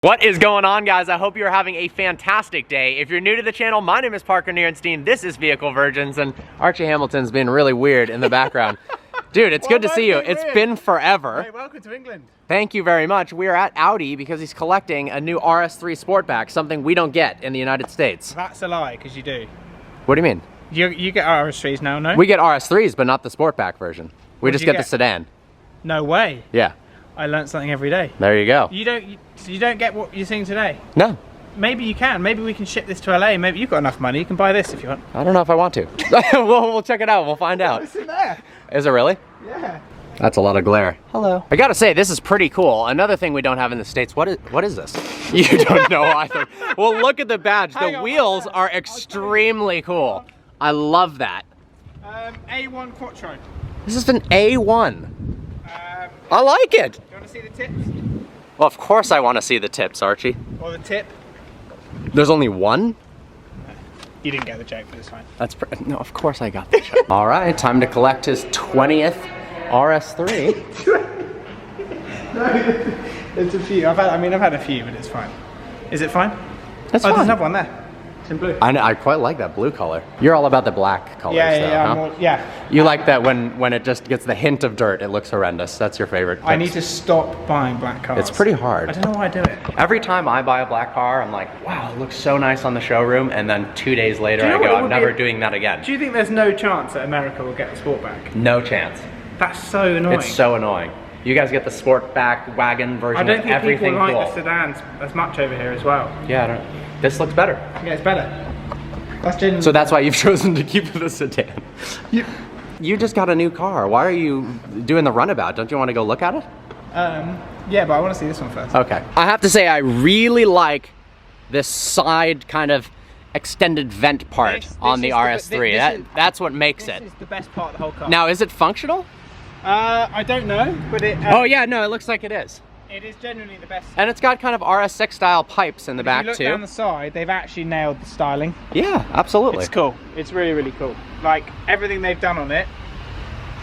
What is going on, guys? I hope you're having a fantastic day. If you're new to the channel, my name is Parker Nierenstein. This is Vehicle Virgins, and Archie Hamilton's been really weird in the background. Dude, it's good to see you. It's been forever. Hey, welcome to England. Thank you very much. We are at Audi because he's collecting a new Rs3 Sportback, something we don't get in the United States. That's a lie, because you do. What do you mean? You get Rs3s now, no? We get Rs3s, but not the Sportback version. We just get the sedan. No way. Yeah. I learned something every day. There you go. You don't get what you're seeing today? No. Maybe you can. Maybe we can ship this to LA. Maybe you've got enough money. You can buy this if you want. I don't know if I want to. we'll check it out. We'll find out. It's in there. Is it really? Yeah. That's a lot of glare. Hello. I gotta say, this is pretty cool. Another thing we don't have in the States, what is this? You don't know either. Well, look at the badge. The wheels are extremely cool. I love that. A1 Quattro. This is an A1. I like it. Do you want to see the tips? Well, of course I want to see the tips, Archie. Or the tip? There's only one? You didn't get the joke, but it's fine. No, of course I got the joke. All right, time to collect his 20th Rs3. No, there's a few. I've had a few, but it's fine. Is it fine? That's fine. There's another one there. It's in blue. I quite like that blue color. You're all about the black colors, Yeah. You like that when it just gets the hint of dirt, it looks horrendous. That's your favorite. I need to stop buying black cars. It's pretty hard. I don't know why I do it. Every time I buy a black car, I'm like, wow, it looks so nice on the showroom, and then 2 days later I go, I'm never doing that again. Do you think there's no chance that America will get the Sportback? No chance. That's so annoying. It's so annoying. You guys get the Sportback wagon version of everything. I don't think people like cool. the sedans as much over here as well. Yeah, I don't. This looks better. Yeah, it's better. That's genuine. So that's why you've chosen to keep the sedan. You just got a new car. Why are you doing the runabout? Don't you want to go look at it? Yeah, but I want to see this one first. Okay. I have to say, I really like this side kind of extended vent part on the Rs3. That's what makes it. This is the best part of the whole car. Now, is it functional? I don't know, but it... oh yeah, no, it looks like it is. It is genuinely the best. And it's got kind of RS6 style pipes in the back too. If you look down the side, they've actually nailed the styling. Yeah, absolutely. It's cool. It's really, really cool. Like, everything they've done on it.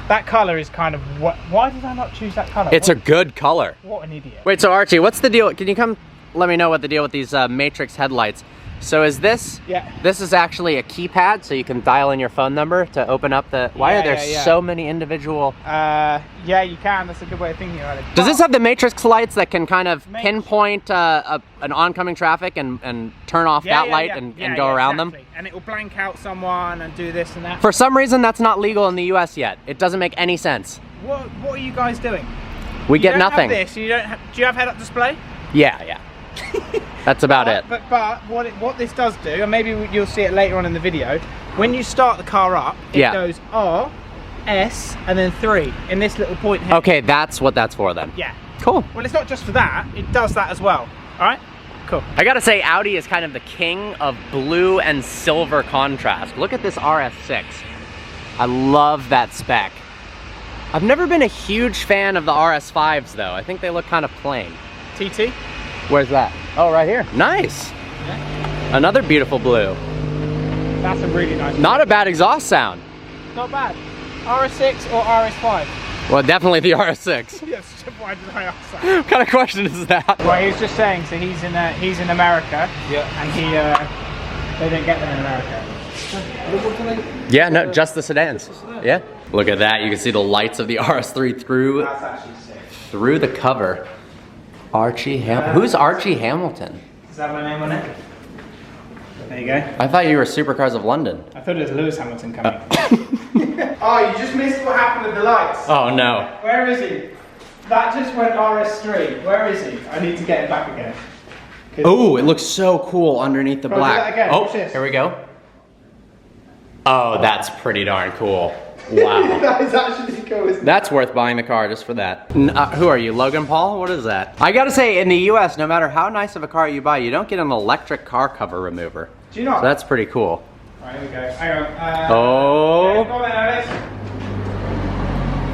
That color is kind of... Why did I not choose that color? It's a good color. What an idiot. Wait, so Archie, what's the deal? Can you come let me know what the deal with these matrix headlights? So is this... Yeah. This is actually a keypad, so you can dial in your phone number to open up the... Why are there so many individual... yeah, you can. That's a good way of thinking about it. Does this have the matrix lights that can kind of pinpoint an oncoming traffic and turn off that light and go around them? And it will blank out someone and do this and that. For some reason, that's not legal in the US yet. It doesn't make any sense. What are you guys doing? We get nothing. Have this. You don't have, do you have head-up display? Yeah. That's about it. But what this does do, and maybe you'll see it later on in the video, when you start the car up, it goes R, S, and then 3 in this little point here. Okay, that's what that's for then. Yeah. Cool. Well, it's not just for that, it does that as well. All right? Cool. I gotta say, Audi is kind of the king of blue and silver contrast. Look at this RS6. I love that spec. I've never been a huge fan of the RS5s though. I think they look kind of plain. TT? Where's that? Oh, right here. Nice. Yeah. Another beautiful blue. That's a really nice one. Not a bad exhaust sound. Not bad. RS6 or RS5? Well, definitely the RS6. Yes, why did I ask that? What kind of question is that? Well, he was just saying, so he's in America. Yeah. And they don't get them in America. Yeah, no, just the sedans. Yeah. Look at that. You can see the lights of the RS3 through the cover. Archie who's Archie Hamilton? Does that have my name on it? There you go. I thought you were Supercars of London. I thought it was Lewis Hamilton coming. Oh, you just missed what happened with the lights. Oh no. Where is he? That just went RS3. Where is he? I need to get him back again. Oh, it looks so cool underneath the black. Do that again. Oh, here we go. Oh, that's pretty darn cool. Wow. That is actually cool, isn't it? That's worth buying the car just for that. Who are you, Logan Paul? What is that? I gotta say, in the US, no matter how nice of a car you buy, you don't get an electric car cover remover. Do you not? So that's pretty cool. Alright, here we go. Hang on. Oh. Go on, Alice.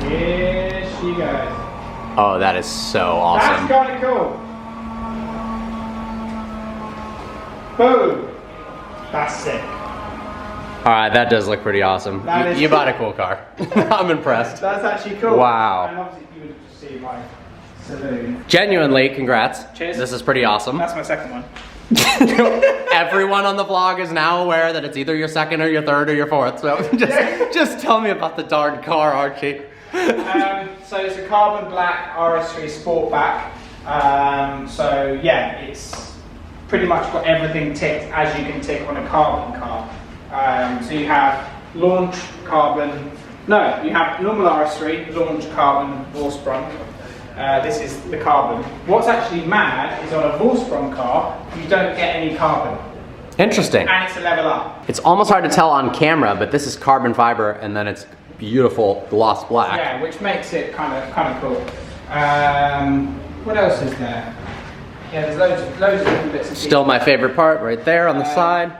Here she goes. Oh, that is so awesome. That's kind of cool. Boom. That's sick. Alright, that does look pretty awesome. You bought a cool car. I'm impressed. That's actually cool. Wow. And obviously you would have just seen my Saloon. Genuinely, congrats. Cheers. This is pretty awesome. That's my second one. Everyone on the vlog is now aware that it's either your second or your third or your fourth. So just tell me about the darn car, Archie. So it's a carbon black RS3 Sportback. So yeah, it's pretty much got everything ticked as you can tick on a carbon car. So you have launch carbon. No, you have normal RS3, launch carbon, Vorsprung. This is the carbon. What's actually mad is on a Vorsprung car, you don't get any carbon. Interesting. And it's a level up. It's almost hard to tell on camera, but this is carbon fiber, and then it's beautiful gloss black. Yeah, which makes it kind of cool. What else is there? Yeah, there's loads of different bits. Still my favorite part, right there on the side.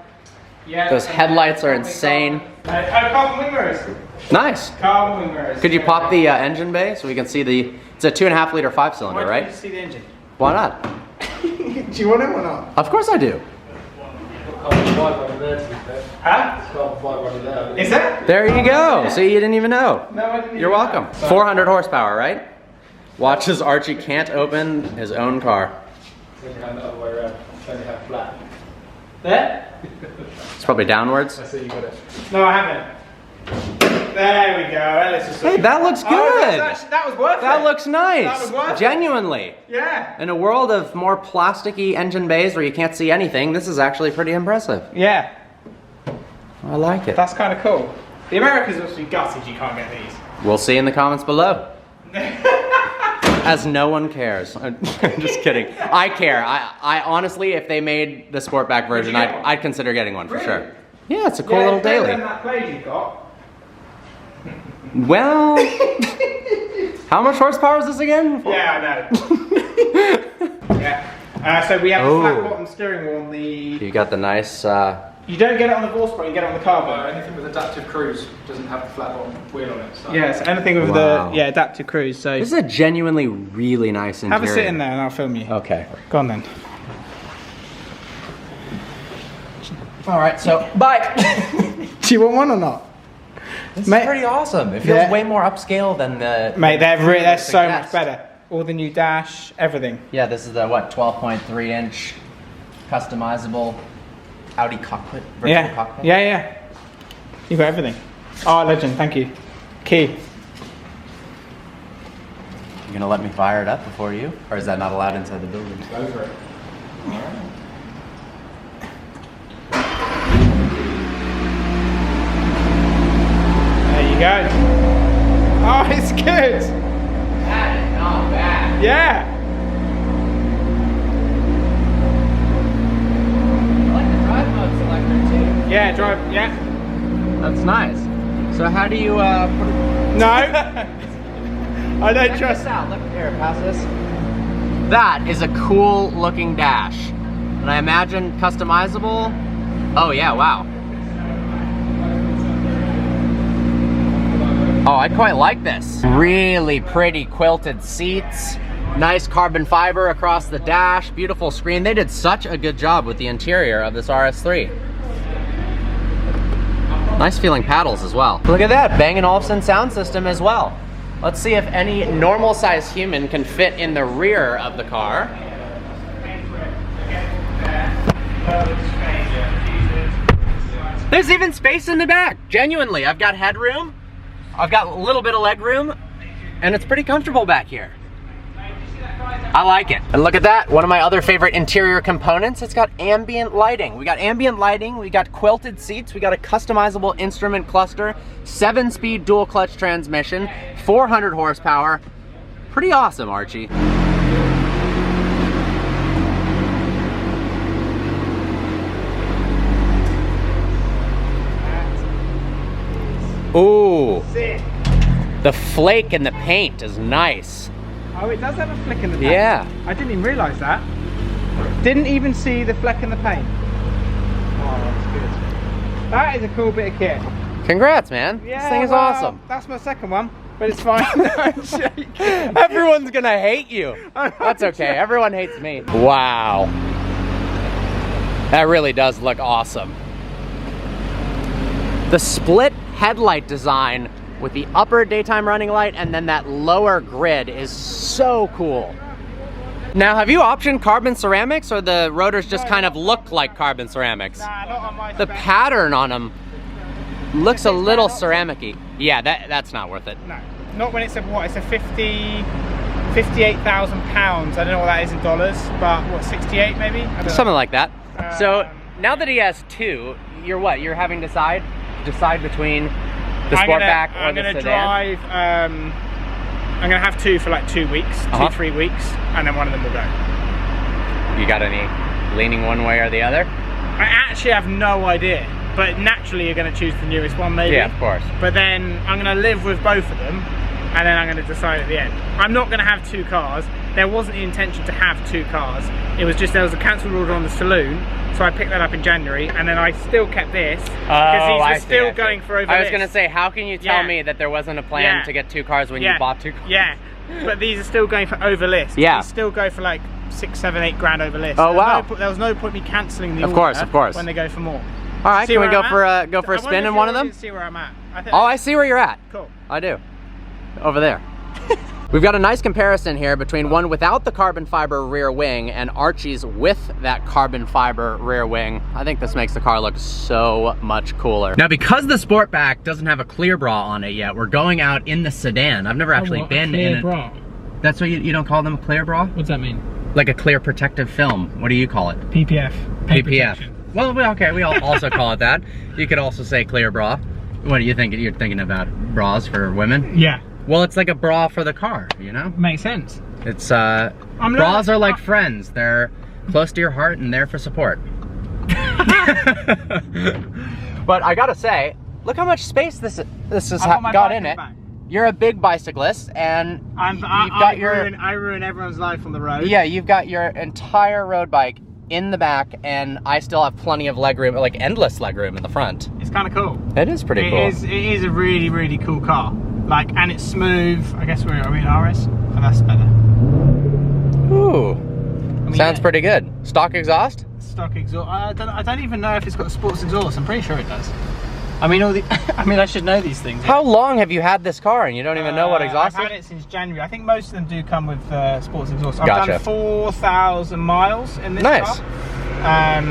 Yeah, those headlights are insane. Carbon wing mirrors. Nice. Carbon wing mirrors. Could you pop the engine bay so we can see the? It's a 2.5 liter 5-cylinder, right? Why don't you see the engine? Why not? Do you want it or not? Of course I do. Huh? Is that? There you go. See, you didn't even know. No, I didn't. You're welcome. 400 horsepower, right? Watch as Archie can't open his own car. There? It's probably downwards. I see you got it. No, I haven't. There we go. Hey, that looks good. That was worth it. That looks nice. That was worth it. Genuinely. Yeah. In a world of more plasticky engine bays where you can't see anything, this is actually pretty impressive. Yeah. I like it. That's kind of cool. The Americans must be gutted you can't get these. We'll see in the comments below. As no one cares. I'm just kidding. I care. I honestly, if they made the Sportback version, I'd consider getting one for sure. Yeah, it's a cool little daily. Than that Blade you've got. Well, how much horsepower is this again? Yeah, I know. Yeah. So we have a flat bottom steering wheel on the. You got the nice. You don't get it on the Vorsprung, you get it on the carbon. Anything with adaptive cruise doesn't have the flat bottom wheel on it. So. Yeah, so anything with the adaptive cruise. So this is a genuinely really nice interior. have a sit in there and I'll film you. Okay. Go on then. All right. So bye. Do you want one or not? This is pretty awesome. It feels way more upscale than the. Mate, they're so much better. All the new dash, everything. Yeah, this is the 12.3 inch customizable Audi cockpit, virtual cockpit. Yeah. You got everything. Oh, legend, thank you. Key. You gonna let me fire it up before you? Or is that not allowed inside the building? Go for it. There you go. Oh, it's good. That is not bad. Yeah. I like the drive mode selector too. Yeah, drive, yeah. That's nice. So how do you put it? No. I don't Check trust. this out. Look here, pass this. That is a cool looking dash. And I imagine customizable. Oh yeah, wow. Oh, I quite like this. Really pretty quilted seats. Nice carbon fiber across the dash. Beautiful screen. They did such a good job with the interior of this RS3. Nice feeling paddles as well. Look at that, Bang & Olufsen sound system as well. Let's see if any normal sized human can fit in the rear of the car. There's even space in the back. Genuinely, I've got headroom. I've got a little bit of leg room, and it's pretty comfortable back here. I like it. And look at that, one of my other favorite interior components, it's got ambient lighting. We got ambient lighting, we got quilted seats, we got a customizable instrument cluster, 7-speed dual clutch transmission, 400 horsepower. Pretty awesome, Archie. Ooh, the flake in the paint is nice. Oh, it does have a flick in the paint. Yeah. I didn't even realise that. Didn't even see the fleck in the paint. Oh, that's good. That is a cool bit of kit. Congrats, man. Yeah, this thing is well, awesome. That's my second one, but it's fine. I'm shaking. Everyone's gonna hate you. That's okay, everyone hates me. Wow. That really does look awesome. The split headlight design with the upper daytime running light, and then that lower grid is so cool. Now, have you optioned carbon ceramics, or the rotors just kind of look like carbon ceramics? Nah, not on my The spec. pattern on them looks a little ceramic-y. Yeah, that's not worth it. No, not when it's a, what, it's a 58,000 pounds. I don't know what that is in dollars, but what, 68 maybe? I don't know. Something like that. So now that he has two, you're what? You're having to decide between the Sportback or I'm the gonna sedan? drive. I'm gonna have two for like 2 weeks, 3 weeks, and then one of them will go. You got any leaning one way or the other? I actually have no idea, but naturally you're gonna choose the newest one, maybe. Yeah, of course. But then I'm gonna live with both of them, and then I'm gonna decide at the end. I'm not gonna have two cars. There wasn't the intention to have two cars. It was just there was a cancelled order on the saloon, so I picked that up in January, and then I still kept this because these were still going for over. I was gonna say, how can you tell me that there wasn't a plan to get two cars when you bought two cars? Yeah, but these are still going for over list. Yeah. These still go for like 6, 7, 8 grand over list. Oh, wow. There was no point me cancelling the Of order course. when they go for more. All right, See can we where go I'm for a at? spin in one of them? See where I'm at. Oh, I see where you're at. Cool. I do. Over there. We've got a nice comparison here between one without the carbon fiber rear wing and Archie's with that carbon fiber rear wing. I think this makes the car look so much cooler. Now, because the Sportback doesn't have a clear bra on it yet, we're going out in the sedan. I've never actually been in it. Bra. That's what you don't call them a clear bra? What's that mean? Like a clear protective film. What do you call it? PPF. PPF. Well, okay, we all also call it that. You could also say clear bra. What do you think? You're thinking about bras for women? Yeah. Well, it's like a bra for the car, you know? Makes sense. It's, bras are like friends. They're close to your heart and there for support. But I gotta say, look how much space this has got in it. You're a big bicyclist, and I ruin everyone's life on the road. Yeah, you've got your entire road bike in the back, and I still have plenty of legroom, like endless legroom in the front. It's kind of cool. It is pretty cool. It is a really, really cool car. Like, and it's smooth. I guess are we in RS? Oh, that's better. Ooh, sounds pretty good. Stock exhaust? Stock exhaust. I don't even know if it's got a sports exhaust. I'm pretty sure it does. I mean, I should know these things. How long have you had this car and you don't even know what exhaust is? I've had it since January. I think most of them do come with sports exhaust. I've Gotcha. done 4,000 miles in this Nice. car.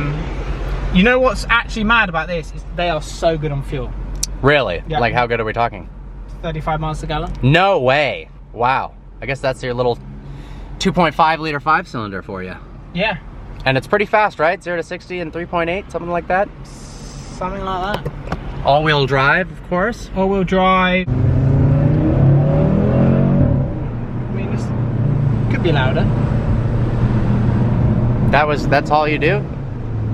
You know what's actually mad about this is they are so good on fuel. Really? Yeah. Like, how good are we talking? 35 miles per gallon. No way. Wow. I guess that's your little 2.5 liter 5-cylinder for you. Yeah. And it's pretty fast, right? 0 to 60 in 3.8, something like that? Something like that. All-wheel drive, of course. All-wheel drive. I mean, this could be louder. That's all you do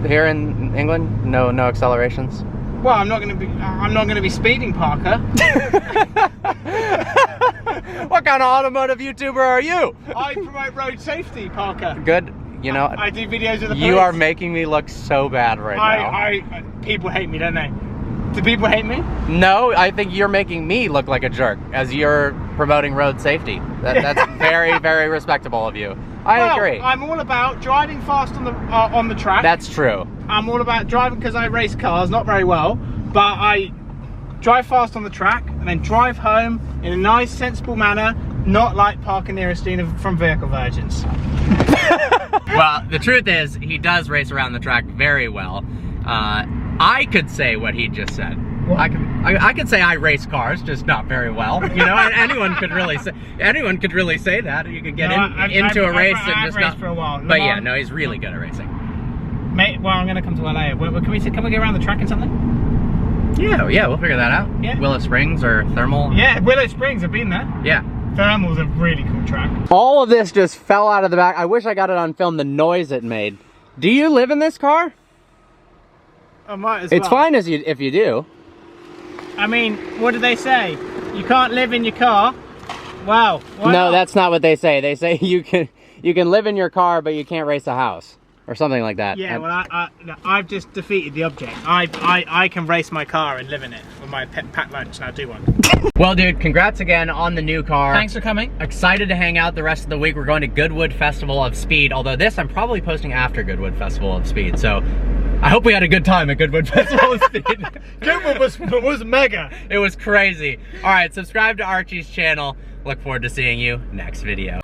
here in England? No accelerations? Well, I'm not gonna be speeding, Parker. What kind of automotive YouTuber are you? I promote road safety, Parker. Good. You know, I do videos of the police. You are making me look so bad right now. People hate me, don't they? Do people hate me? No, I think you're making me look like a jerk as you're promoting road safety. That's very, very respectable of you. I agree. I'm all about driving fast on the track. That's true. I'm all about driving because I race cars, not very well, but I drive fast on the track and then drive home in a nice, sensible manner, not like parking near a scene from Vehicle Virgins. Well, the truth is, he does race around the track very well. I could say what he just said. What? I could say I race cars, just not very well. You know, and anyone could really say that. You could get into a race and just not. For a while. But yeah, no, he's really good at racing. Mate, well, I'm gonna come to LA. Can we get around the track and something? Yeah, we'll figure that out. Yeah. Willow Springs or Thermal. Yeah, Willow Springs. I've been there. Yeah. Thermal's a really cool track. All of this just fell out of the back. I wish I got it on film, the noise it made. Do you live in this car? I might as well. It's fine if you do. I mean, what do they say? You can't live in your car. Wow. No, that's not what they say. They say you can live in your car, but you can't race a house. Or something like that. Yeah, well, I've just defeated the object. I can race my car and live in it with my packed lunch, and I'll do one. Well, dude, congrats again on the new car. Thanks for coming. Excited to hang out the rest of the week. We're going to Goodwood Festival of Speed, although this I'm probably posting after Goodwood Festival of Speed, so I hope we had a good time at Goodwood Festival of Speed. Goodwood was mega. It was crazy. All right, subscribe to Archie's channel. Look forward to seeing you next video.